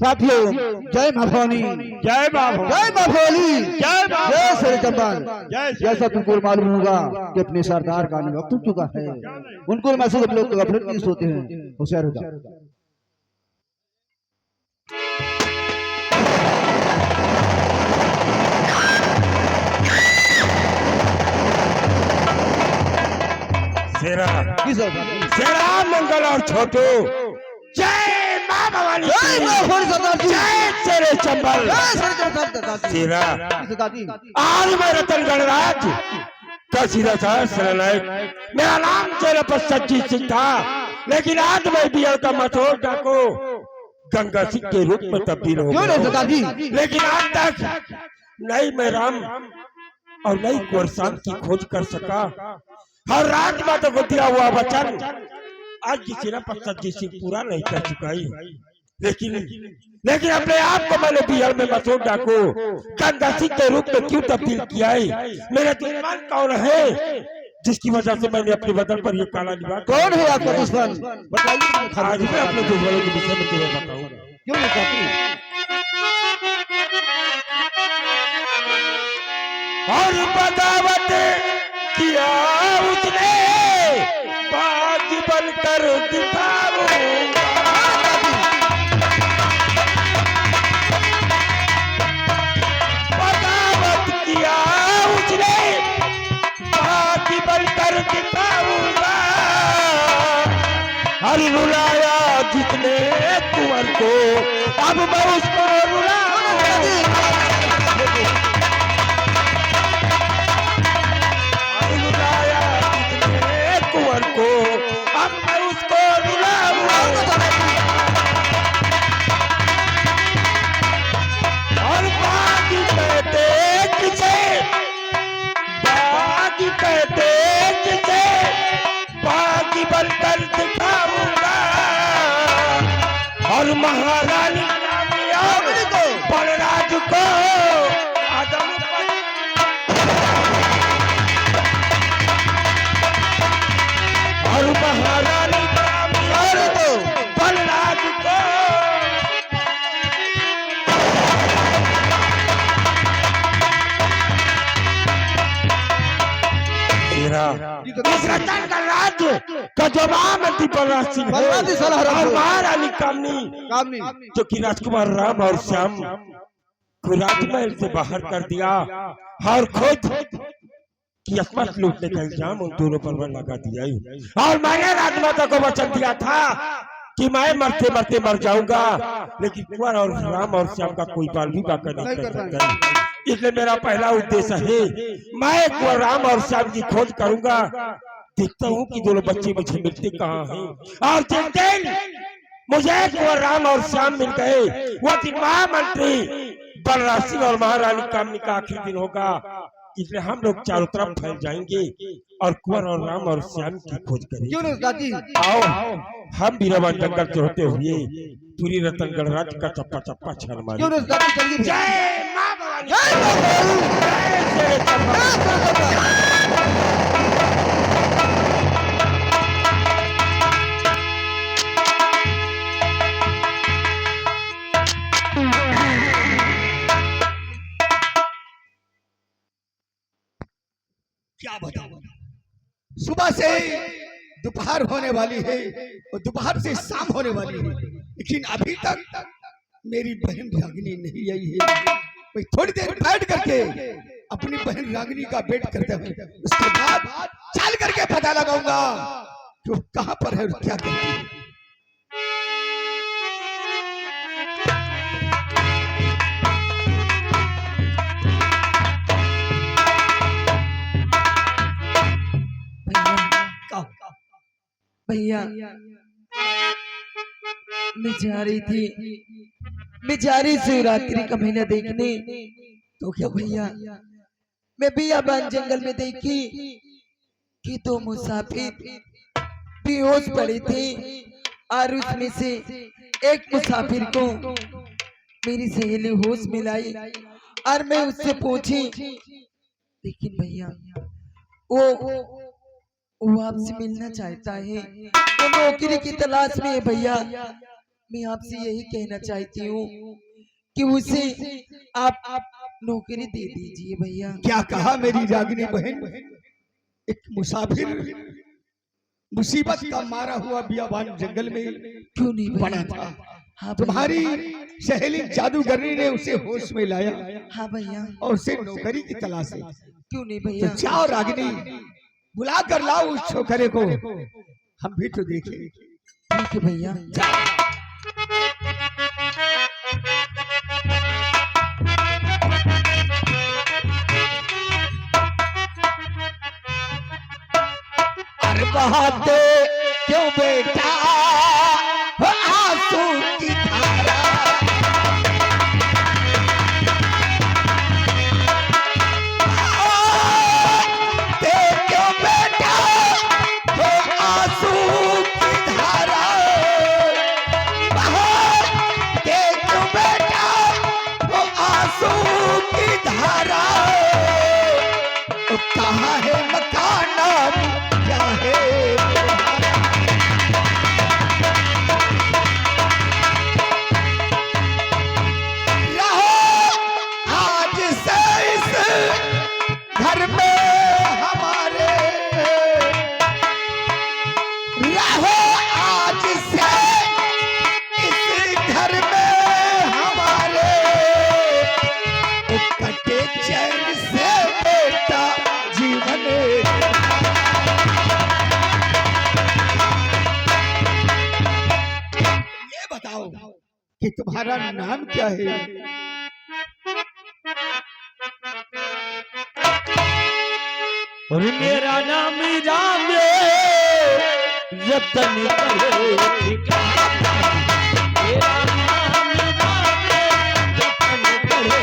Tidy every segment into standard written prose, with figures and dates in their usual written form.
साथियों, जय मां भवानी, जय मां जय मां भोली, जय मां जय श्री चंबल। जय जैसा तुमको मालूम होगा कि अपने सरदार का वक्त हो चुका है, उनको महसूस लोग गफलत में सोते हैं, होशियार हो जाओ। सेरा मंगल और छोटू, जय मां भवानी, जय मां भोली सरदार जी, जय तेरे चंबल, जय श्री चंबल। सेरा आज मैं रतन गणराज का सीधा सा सरनायक, मेरा नाम तेरे पर सच्ची सिंह था, लेकिन आज मैं बियर का मशहूर डाको गंगा सिंह के रूप में तब्दील हो गया। लेकिन आज तक नहीं मैं राम और नहीं कुंवर की खोज कर सका। हर राजमाता को दिया हुआ वचन आज किसी ने सच्ची सिंह पूरा नहीं कर चुका है। लेकिन अपने आप को मैंने बिहार में मशहूर डाकू गंगा सिंह के रूप में क्यों तब्दील किया है? मेरा दुश्मन कौन है जिसकी वजह से मैंने अपने बदन पर ये काला लिबास? कौन है आपका दुश्मन? बताइए। आज मैं अपने दुश्मनों के विषय में तुम्हें बताऊंगा। क्यों नहीं कहती? और बगावत किया उसने, बाग बनकर दिखाऊंगा। बगावत किया उसने, बाग बनकर दिखाऊंगा। हर रुलाया जितने कुंवर को, अब मैं उसको रुलाऊंगा। को अब मैं उसको रुलाऊंगा। और बागी कहते किसे, बागी कहते किसे, बागी बनकर दिखाऊंगा। और महारानी को बलराज को आदम और महारानी को बलराज को इस रतन का राज का जो महामंत्री बलराज सिंह और महारानी कामनी जो कि राजकुमार राम और श्याम को राजमहल से बाहर कर दिया और खुद कि अस्मत लूटने का इल्जाम उन दोनों पर लगा दिया। और मैंने राजमाता को वचन दिया था कि मैं मरते मरते मर जाऊंगा, लेकिन कुंवर और राम और श्याम का कोई बाल भी बाका नहीं कर सकता। इसलिए मेरा पहला उद्देश्य है मैं कुंवर राम और श्याम की खोज करूंगा, देखता हूँ कि दोनों बच्चे मुझे मिलते कहाँ हैं। और जिस दिन मुझे कुंवर राम और श्याम मिल गए, वो दिन महामंत्री बलराज सिंह और महारानी कामनी का आखिरी दिन होगा। इसलिए हम लोग चारों तरफ फैल जाएंगे और कुंवर और राम और श्याम की खोज करेंगे। आओ हम बीरावान जंगल से होते हुए पूरी रतन गणराज का चप्पा चप्पा छान मारेंगे। जय मां भवानी, जय क्या बताऊं, सुबह से दोपहर होने वाली है और दोपहर से शाम होने वाली है, लेकिन अभी तक मेरी बहन रागिनी नहीं आई है। मैं थोड़ी देर बैठ करके अपनी बहन रागिनी का वेट करते हुए उसके बाद चल करके पता लगाऊंगा कि वो कहां पर है और क्या करती है। भैया मैं जा रही शिवरात्रि का महीना देखने, तो क्या भैया मैं बियाबान जंगल में देखी कि दो मुसाफिर बेहोश पड़े थे और उसमें से एक मुसाफिर को मेरी सहेली होश मिलाई और मैं उससे पूछी, लेकिन भैया वो आपसे मिलना चाहता है, वो नौकरी की तलाश में है भैया। मैं आपसे यही कहना चाहती हूँ कि उसे आप नौकरी दे दीजिए भैया। क्या कहा मेरी रागिनी बहन? एक मुसाफिर मुसीबत का मारा हुआ बियाबान जंगल में क्यों नहीं पड़ा भैया? था। हाँ तुम्हारी सहेली जादूगरनी ने उसे होश में लाया हाँ भैया। और उसे नौकरी की तलाश है। क्यों नहीं तो भैया? जाओ रागिनी, बुला कर लाओ उस छोकरे को, हम भी तो देखें। ठीक है भैया। अरे बहाते क्यों बेटा हो आंसू की धारा, बहाते क्यों बेटा हो आंसू की धारा, बहाते क्यों बेटा हो आंसू की धारा। कहाँ है मकाना क्या है रहो आज से इस घर में हमारे, रहो आज से इस घर में हमारे, कटे चैन से बेटा जीवन। ये बताओ कि तुम्हारा नाम क्या है? और मेरा नाम राम रतन करे ठिकाना, मेरा नाम राम रतन करे।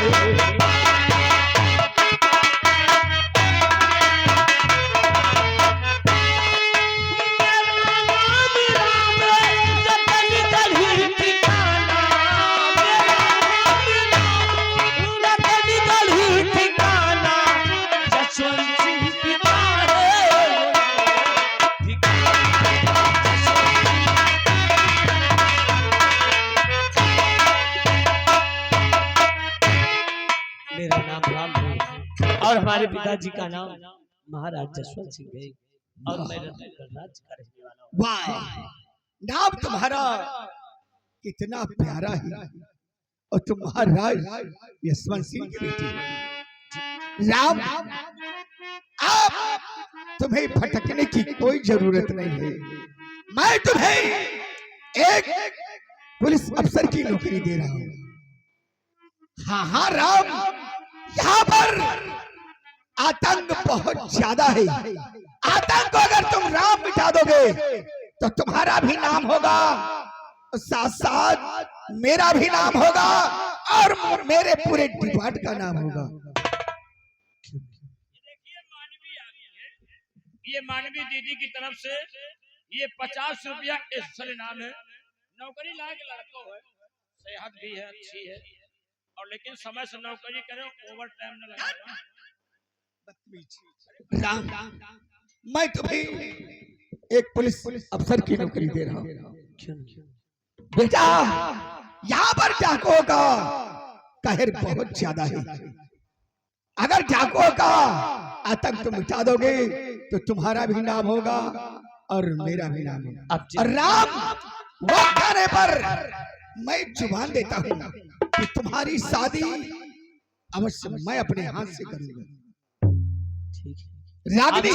मेरा नाम राम है और हमारे पिताजी का नाम महाराज जसवंत सिंह है और मैं रतन पर राज करने वाला हूँ। वाह, नाम तुम्हारा कितना प्यारा है और तुम महाराज यशवंत सिंह की बेटी हो। राम, अब तुम्हें भटकने की कोई जरूरत नहीं है। मैं तुम्हें एक पुलिस अफसर की नौकरी दे रहा हूँ। हाँ हाँ राम, यहाँ पर आतंक बहुत ज्यादा है। आतंक को अगर तुम राम मिटा दोगे तो तुम्हारा भी नाम होगा, साथ साथ मेरा भी नाम होगा और मेरे पूरे डिपार्ट का नाम होगा। ये मानवी दीदी की तरफ से ये 50 रुपया स्पेशल इनाम है। नौकरी लायक लड़का है, सेहत भी है, अच्छी है और लेकिन समय से नौकरी करें, ओवर टाइम न लगाएं। राम, मैं तुम्हें एक पुलिस अफसर की नौकरी दे रहा हूँ। बेटा, यहाँ पर डाकुओं का कहर बहुत ज्यादा है। अगर डाकुओं का आतंक तुम मिटा दोगे तो तुम्हारा भी नाम होगा और मेरा भी नाम होगा। और राम, वक्त आने पर मैं जुबान देता हूँ कि तुम्हारी शादी अवश्य मैं अपने हाथ से करूंगा। रागिनी,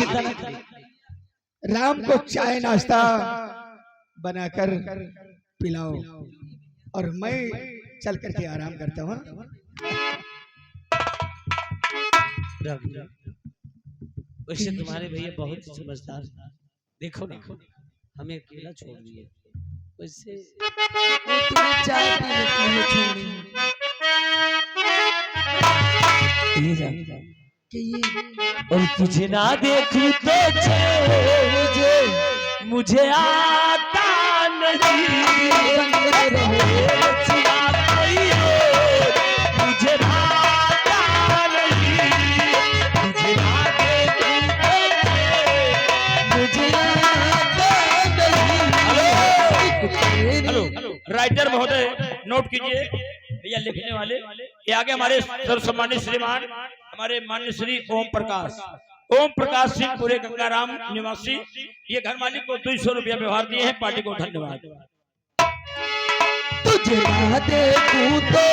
राम को चाय नाश्ता बनाकर पिलाओ और मैं चल करके आराम करता हूँ। वैसे तुम्हारे भैया बहुत समझदार, देखो ना हमें अकेला छोड़ दिए। वैसे वो तुम्हें चाय पीने के लिए छोड़ी कि ये और तुझे ना देखूं तो मुझे आता नहीं, चुरा कोई हो मुझे भाता नहीं, मुझे ना देखूं तो मुझे आता नहीं। हेलो हेलो राइटर महोदय नोट कीजिए, या लिखने वाले ये आगे हमारे सर्वसम्मानित श्रीमान हमारे मान्य श्री ओम प्रकाश सिंह पूरे गंगाराम निवासी, ये घर मालिक को 200 रुपया व्यवहार दिए हैं, पार्टी को धन्यवाद। तुझे ना देखूं तो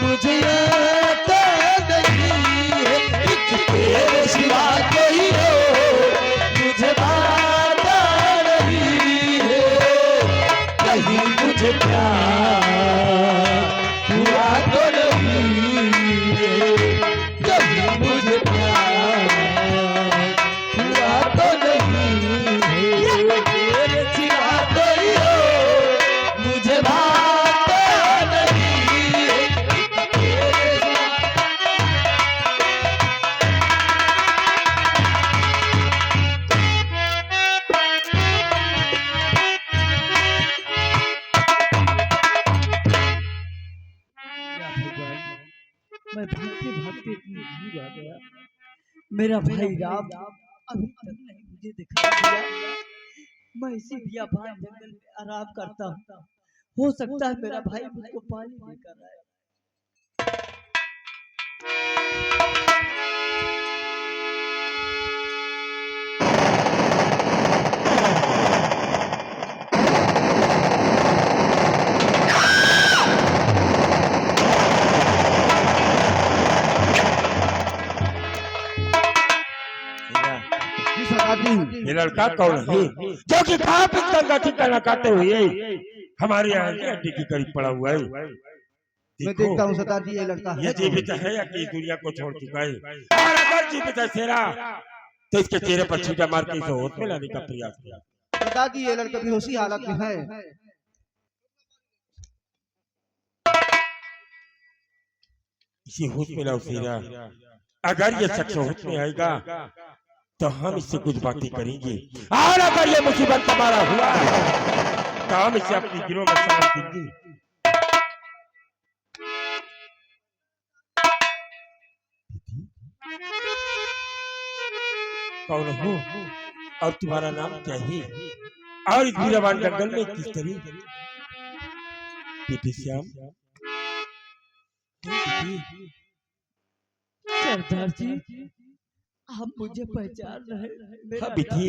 मुझे आता नहीं है, एक तेरे सिवा कोई हो मुझे आता नहीं है, कहीं मुझे प्यार हुआ तो नहीं है, कहीं मुझे प्यार हुआ तो नहीं है, तेरे सिवा कोई हो मुझे भाता नहीं है, तेरे सिवा। मैं भागते भागते इतनी दूर आ गया, मेरा भाई राम अभी तक नहीं मुझे दिखाई दिया। मैं इसी बियाबान जंगल में आराम करता हूँ, हो सकता है मेरा भाई मुझको पानी लेकर आए। जी सरकार जी। ये लड़का कौन है जो कि कहाँ पे गंगा ठिकाना काटे हुए हमारे यहाँ की अड्डी के करीब पड़ा हुआ है? मैं देखता हूँ सरकार जी, ये लड़का ये है जीवित है या कि दुनिया को छोड़ चुका है? और अगर जीवित है शेरा तो इसके चेहरे पर छींटा मार के इसे होश में लाने का प्रयास किया। सरकार जी, ये लड़का बेहोशी हालत में है। इसे होश में लाओ शेरा, अगर ये शख्स होश में आएगा तो हम इससे कुछ बातें करेंगे, और अगर ये मुसीबत हमारा हुआ तो हम इसे अपनी गिरोह में शामिल करेंगे। कौन हो और तुम्हारा नाम क्या है, और इस वीरवान जंगल में किस तरह? बेटे श्याम, सरदार जी आप मुझे पहचान रहे हैं? हाँ बेटी,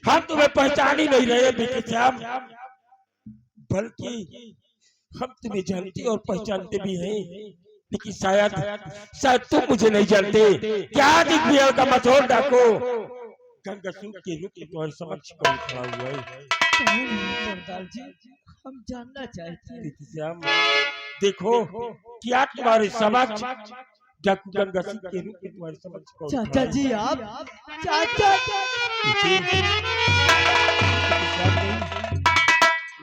हम तुम्हें पहचान ही नहीं रहे बेटे श्याम, बल्कि हम तुम्हें जानते और पहचानते भी हैं, लेकिन शायद तुम मुझे नहीं जानते। क्या दिग्विजय का मशहूर डाकू गंगासूर के रूप में तुम्हारे समक्ष कौन खड़ा हुआ है? सरदार जी हम जानना चाहते हैं। श्याम देखो, क्या तुम्हारे समक्ष डाकू गंगासूर के रूप में तुम्हारे समक्ष कौन खड़ा है? चाचा जी आप चाचा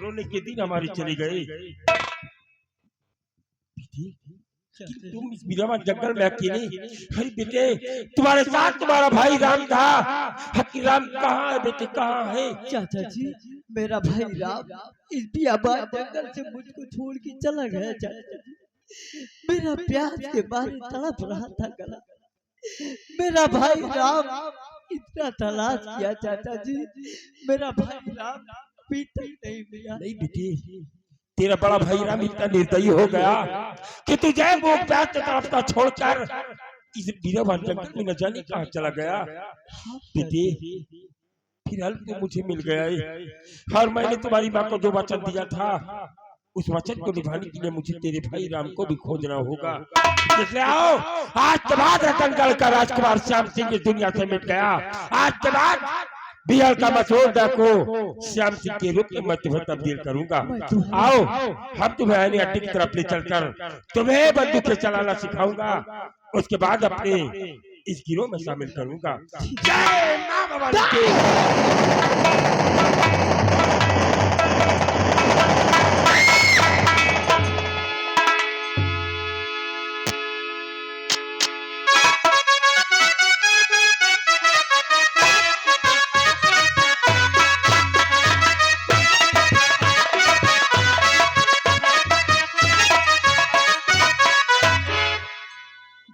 रोने के दिन हमारे चले गए। तुम इस वीरवान जंगल में अकेले? अरे बेटे, तुम्हारे साथ तुम्हारा भाई राम था। हकी राम कहाँ है बेटे, कहाँ है? चाचा जी मेरा भाई राम इस बियाबान जंगल से मुझको छोड़ के चला गया चाचा जी। मेरा प्यार के मारे तड़प रहा था गला। मेरा भाई राम इतना तलाश किया चाचा जी, मेरा भाई राम अभी तक नहीं मिला। नहीं बेटे, तेरा बड़ा भाई राम इतना निर्दयी हो गया कि तुझे वो प्यार की तरफ का छोड़कर इस वीरवान जंगल में न जाने कहाँ चला गया। बेटे फिलहाल तो मुझे मिल गया है, और मैंने तुम्हारी माँ को जो वचन दिया था उस वचन को निभाने के लिए मुझे तेरे भाई राम को भी खोजना होगा। इसलिए आओ, आज के बाद रतनगढ़ का राजकुमार श्याम सिंह इस दुनिया से मिट गया। आज के बाद बिहार का मशहूर डाकू श्याम सिंह के रूप में मैं तुम्हें तब्दील करूंगा। आओ, हम तुम्हें आने अड्डे की तरफ ले चलकर तुम्हें बंदूकें चलाना सिखाऊंगा, उसके बाद अपने इस गिरोह में शामिल करूंगा। जय मां भवानी की।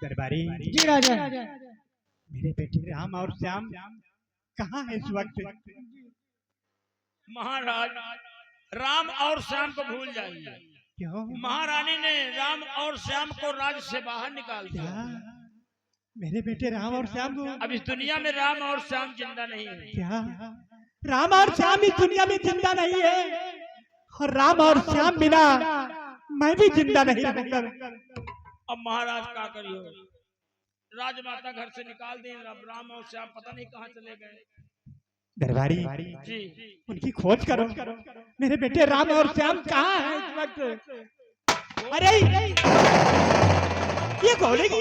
दरबारी जी राजा। मेरे बेटे राम और श्याम कहाँ है इस वक्त? महाराज राम और श्याम को भूल जाइए। क्यों? महारानी ने राम और श्याम को राज्य से बाहर निकाल दिया। क्या मेरे बेटे राम और श्याम को? अब इस दुनिया में राम और श्याम जिंदा नहीं है। क्या राम और श्याम इस दुनिया में जिंदा नहीं है? और राम और श्याम बिना मैं भी जिंदा नहीं रहूंगा। अब महाराज क्या करियो, राजमाता घर से निकाल दी, राम और श्याम पता नहीं कहाँ चले गए। दरबारी जी उनकी खोज करो, मेरे बेटे राम और श्याम कहाँ हैं इस वक्त? अरे ये घोड़े की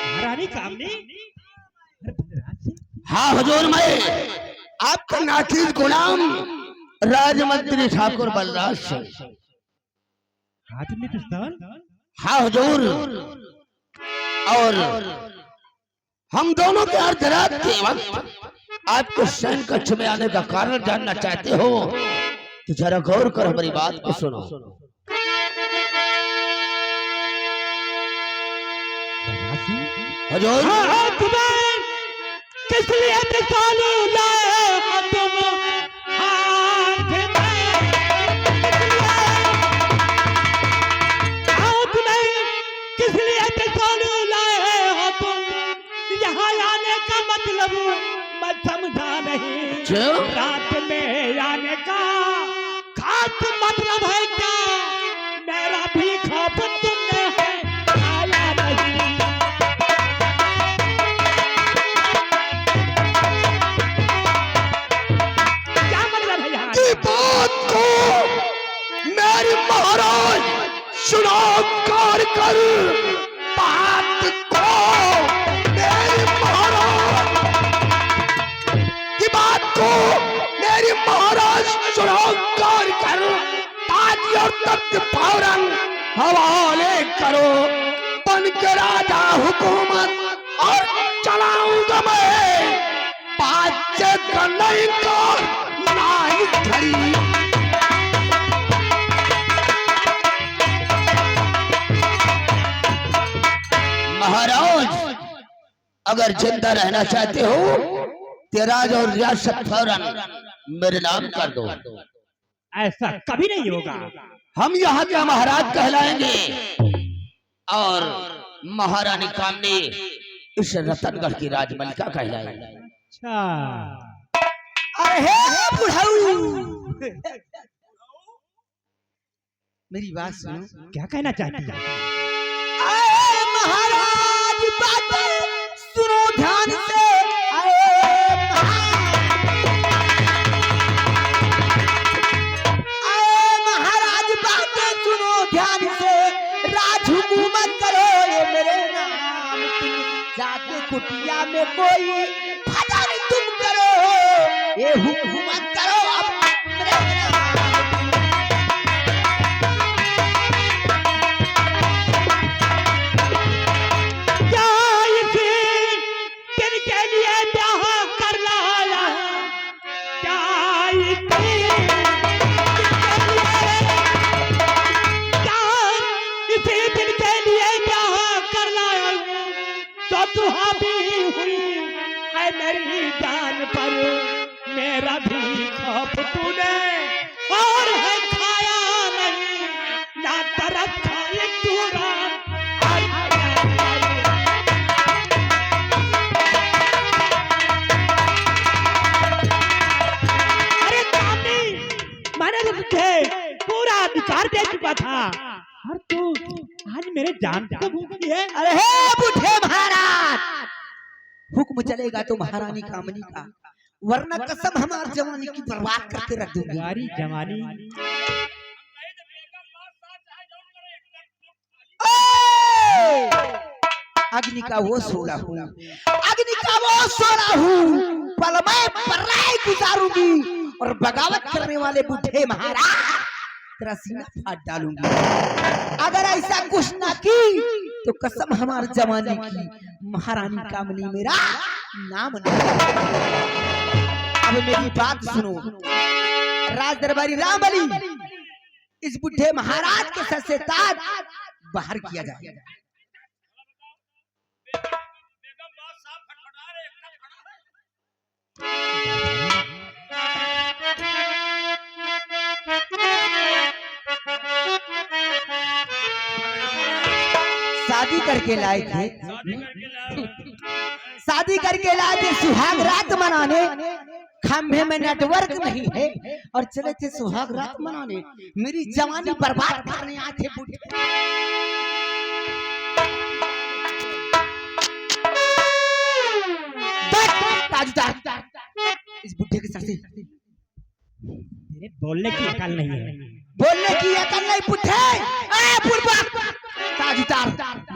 महारानी कामनी। हाँ हुजूर, मैं आपका नाचीज गुलाम राजमंत्री ठाकुर बलराज सिंह। आदमी पिस्तौल? हाँ हुजूर, और हम दोनों के अर्धरात के वक्त आपको सैन कक्ष में आने का कारण जानना चाहते हो तो जरा गौर कर हमारी बात को सुनो। हुजूर, किस लिए पिस्तौल लाए हो तुम हाथ में? किस लिए पिस्तौल लाए हो तुम? यहाँ आने का मतलब मैं समझा नहीं। रात में आने का खास मतलब है क्या? मेरा भी खौफ तुमने है आया नहीं। बात को मेरी महाराज सुनाओ कार कर। बात को मेरी महाराज की बात को मेरी महाराज सुनाओ कार कर। ताज और तख्त फौरन हवाले करो। बन के राजा हुकूमत और चलाऊंगा मैं। बात से नहीं का महाराज, अगर जिंदा रहना चाहते हो तेराज और रियासत फौरन मेरे नाम कर दो। ऐसा कभी नहीं होगा। हम यहाँ के महाराज कहलाएंगे और महारानी कामनी इस रतनगढ़ की राजमलिका कहलाएंगे। अच्छा, अरे बुढ़ऊ, मेरी बात सुनो। क्या कहना चाहती है? अरे महाराज, बातें सुनो ध्यान से। महाराज, बातें सुनो ध्यान से। राज हुकूमत करो ये मेरे नाम। तुम जाके कुटिया में कोई भजन तुम करो। ये हुकूमत करो अब मेरे नाम। क्या इसी दिन के लिए ब्याह कर लाया? क्या इसी दिन के लिए ब्याह कर लाया? तो दुहाबी हुई है मेरी जान पर। मेरा भी खौफ तूने और है खाया नहीं। ना तरफ खाए तूरा। अरे कामी, मैंने तो तुझे पूरा अधिकार दे चुका था और तू आज मेरे जान को भूखी है। अरे हे बूढ़े महाराज, हुक्म चलेगा तो महारानी कामनी का, वरना कसम हमारी जवानी की बर्बाद करके रख दूंगी। तुम्हारी जवानी अग्नि का वो सोला हूँ, अग्नि का वो सोला हूँ। पल में पराई गुजारूंगी और बगावत करने वाले बूढ़े महाराज तेरा सीना फाड़ डालूंगी। अगर ऐसा कुछ ना की तो कसम हमारी जवानी की, महारानी कामनी मेरा नाम नहीं। अब मेरी बात सुनो, राज दरबारी राम अली, इस बूढ़े महाराज के सर से ताज बाहर किया जाए। शादी करके लाए थे, शादी करके लाए थे सुहाग रात मनाने। खंभे में नेटवर्क नहीं है और चले थे सुहाग रात मनाने। मेरी जवानी बर्बाद करने आए थे बूढ़े। इस बुढ़े के साथ बोलने की अकल नहीं है, बोलने की अकल नहीं बुढ़े। ताज उतार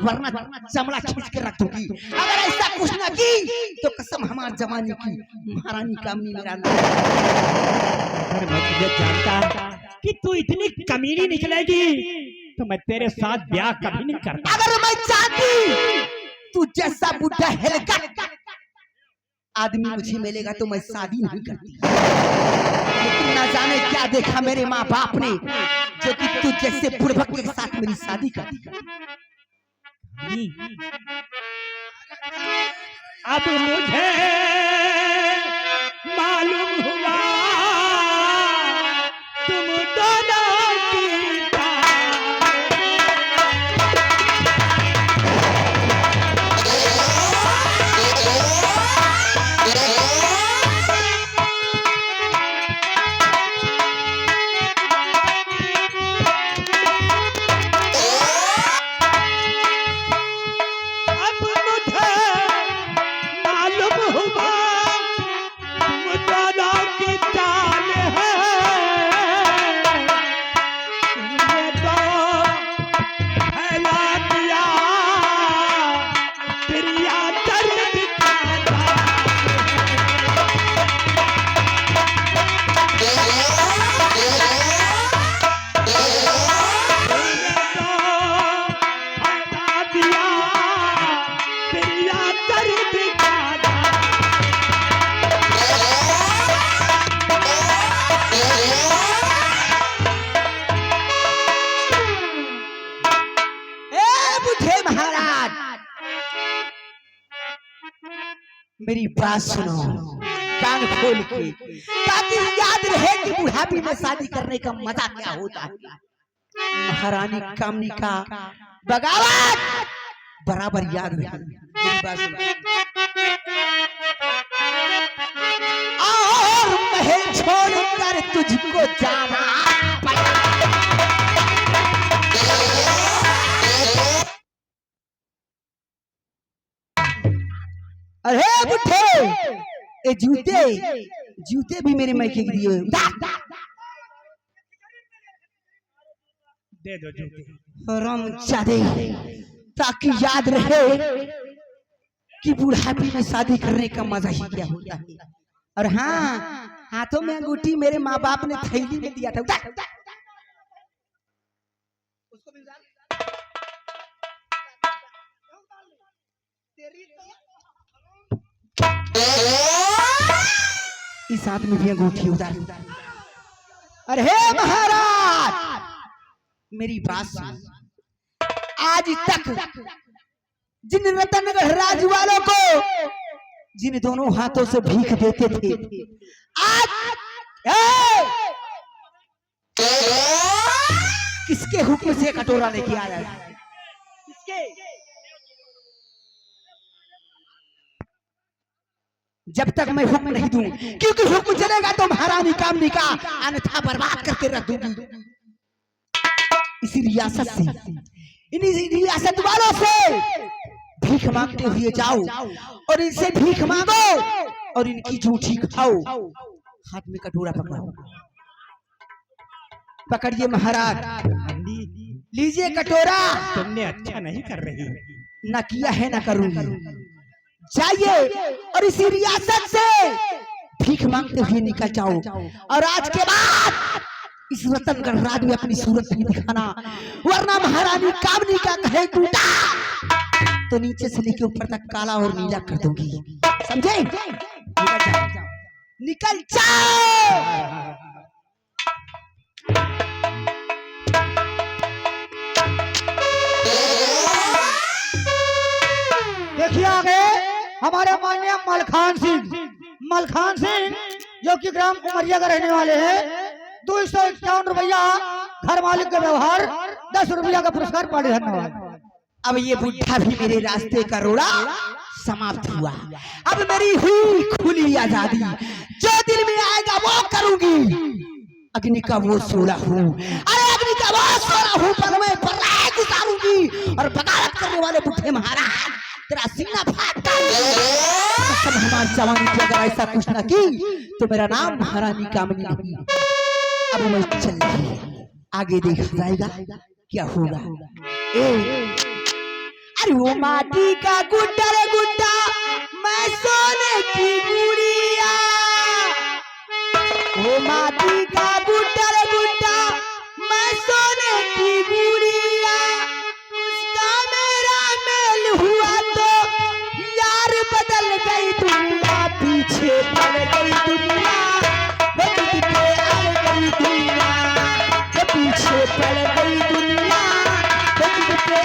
वरना चमड़ा खींच के रख दूंगी। अगर ऐसा कुछ ना की तो कसम हमार जवानी की, महारानी कामनी मेरा नाम। अगर मैं तुझे जानता कि तू इतनी कमीनी निकलेगी तो मैं तेरे साथ ब्याह कभी नहीं करता। अगर मैं चाहती तू जैसा बुढ़ा हेलका आदमी मुझे मिलेगा तो मैं शादी नहीं करती। लेकिन ना जाने क्या देखा मेरे माँ बाप ने जो कि तू जैसे बुढ़बक के साथ मेरी शादी कर दी। अब मुझे मालूम हुआ तुम दोनों की मेरी बात सुनो कान खोल के, ताकि याद रहे कि बुढ़ापी में शादी करने का मजा क्या होता है। महारानी कामनी का बगावत बराबर याद रहे। मेरी बात सुनो। और महल छोड़कर तुझको जाना पड़ा। अरे बुढ़े ये जूते जूते भी मेरे मैके के दिए दे दो जूते। राम चादे, ताकि याद रहे कि बुढ़ापी में शादी करने का मजा ही क्या होता है। और हाँ, हाथों में अंगूठी मेरे माँ बाप ने थैली में दिया था। इस हाथ में भी अंगूठी उतार। अरे महाराज मेरी बात सुन। आज तक जिन रतनगढ़ राज वालों को जिन दोनों हाथों से भीख देते थे, आज किसके हुक्म से कटोरा लेके आया है? किसके? जब तक मैं हुक्म नहीं दूं, क्योंकि हुक्म चलेगा तो महारानी कामनी का अन्यथा बर्बाद करके रख दूंगी। इसी रियासत से, इन्हीं रियासत वालों से भीख मांगते हुए जाओ और इनसे भीख मांगो और इनकी जूठी खाओ। हाथ में कटोरा पकड़ो, पकड़िए महाराज, लीजिए कटोरा। तुमने अच्छा नहीं कर रही, न किया है न करूंगी। जाइए और इसी रियासत से भीख मांगते हुए निकल जाओ। और आज के बाद इस रतनगढ़ राज में अपनी सूरत नहीं दिखाना, वरना महारानी कामनी का कहे टूटा तो नीचे से लेके ऊपर तक काला और नीला कर दूंगी। समझे? निकल जाओ। देखिए आगे हमारे माननीय मलखान सिंह जो कि ग्राम उमरिया का रहने वाले हैं। 251 रुपया घर मालिक का व्यवहार, 10 रुपया का पुरस्कार पाड़े। धन्यवाद। अब ये बुढ़ा भी मेरे रास्ते का रोड़ा समाप्त हुआ। अब मेरी हुई खुली आजादी, जो दिल में आएगा वो करूंगी। अग्नि का वो सोला हूँ, अरे अग्नि का वो सोला हूँ, पर मैं पर गुजारूंगी। और बगावत करने वाले बुढ़े महाराज तेरा सीना फाड़ता हूँ। हमारी जवानी की अगर ऐसा कुछ न की तो मेरा नाम महारानी कामनी नहीं। अब मैं चल रही, आगे देखा जाएगा क्या होगा। अरे वो माटी का गुड्डा रे गुड्डा, मैं सोने की गुड़िया। वो माटी का गुड्डा रे गुड्डा, मैं सोने की गुड़िया। उसका मेरा मेल हुआ तो यार बदल गई दुनिया, पीछे पड़ गई दुनिया, वो तुझ पे आ गई दुनिया, वो पीछे पड़ गई दुनिया, वो तुझ पे